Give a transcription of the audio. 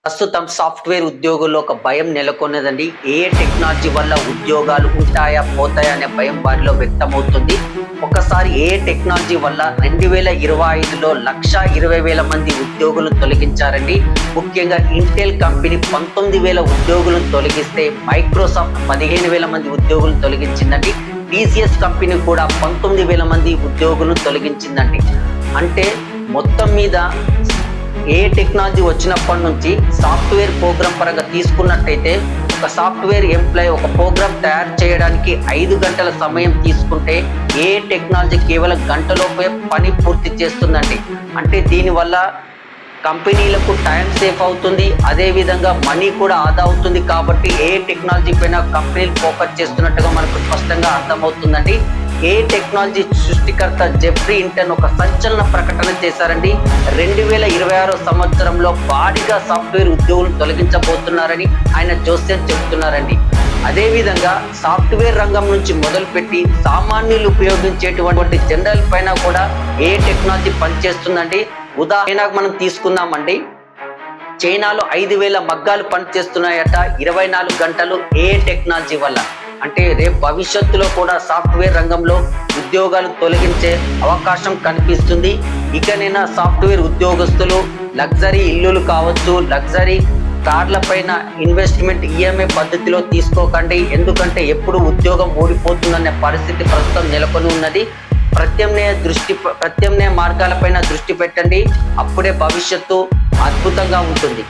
ప్రస్తుతం సాఫ్ట్వేర్ ఉద్యోగుల్లో ఒక భయం నెలకొన్నదండి. ఏ టెక్నాలజీ వల్ల ఉద్యోగాలు ఉంటాయా పోతాయా అనే భయం వారిలో వ్యక్తమవుతుంది. ఒకసారి ఏ టెక్నాలజీ వల్ల 2025లో 1,20,000 మంది ఉద్యోగులను తొలగించారండి. ముఖ్యంగా ఇంటెల్ కంపెనీ 19,000 ఉద్యోగులను తొలగిస్తే మైక్రోసాఫ్ట్ 15,000 మంది ఉద్యోగులను తొలగించిందండి. టీసీఎస్ కంపెనీ కూడా 19,000 మంది ఉద్యోగులను తొలగించిందండి. అంటే మొత్తం మీద ఏ టెక్నాలజీ వచ్చినప్పటి నుంచి సాఫ్ట్వేర్ ప్రోగ్రామ్ పరంగా తీసుకున్నట్టయితే ఒక సాఫ్ట్వేర్ ఎంప్లాయ్ ఒక ప్రోగ్రామ్ తయారు చేయడానికి 5 గంటల సమయం తీసుకుంటే ఏ టెక్నాలజీ కేవలం గంటలోపే పని పూర్తి చేస్తుందండి. అంటే దీనివల్ల కంపెనీలకు టైం సేఫ్ అవుతుంది, అదేవిధంగా మనీ కూడా ఆదా అవుతుంది. కాబట్టి ఏ టెక్నాలజీ పైన కంపెనీలు ఫోకస్ చేస్తున్నట్టుగా మనకు స్పష్టంగా అర్థమవుతుందండి. ఏ టెక్నాలజీ సృష్టికర్త జెఫ్రీ హింటన్ ఒక సంచలన ప్రకటన చేశారండి. 2026 సంవత్సరంలో భారీగా సాఫ్ట్వేర్ ఉద్యోగులు తొలగించబోతున్నారని ఆయన జోస్యం చెబుతున్నారండి. అదేవిధంగా సాఫ్ట్వేర్ రంగం నుంచి మొదలుపెట్టి సామాన్యులు ఉపయోగించేటువంటి జనరల్ పైన కూడా ఏ టెక్నాలజీ పనిచేస్తుందండి. ఉదాహరణకు మనం తీసుకుందామండి, చైనాలో 5,000 మగ్గాలు పనిచేస్తున్నాయట 24 గంటలు ఏ టెక్నాలజీ వల్ల. అంటే రేపు భవిష్యత్తులో కూడా సాఫ్ట్వేర్ రంగంలో ఉద్యోగాలు తొలగించే అవకాశం కనిపిస్తుంది. ఇకనైనా సాఫ్ట్వేర్ ఉద్యోగస్తులు లగ్జరీ ఇల్లులు కావచ్చు, లగ్జరీ కార్ల పైన ఇన్వెస్ట్మెంట్ ఈఎంఐ పద్ధతిలో తీసుకోకండి. ఎందుకంటే ఎప్పుడు ఉద్యోగం ఊడిపోతుందనే పరిస్థితి ప్రస్తుతం నెలకొని ఉన్నది. ప్రత్యామ్నాయ మార్గాలపైన దృష్టి పెట్టండి. అప్పుడే భవిష్యత్తు అద్భుతంగా ఉంటుంది.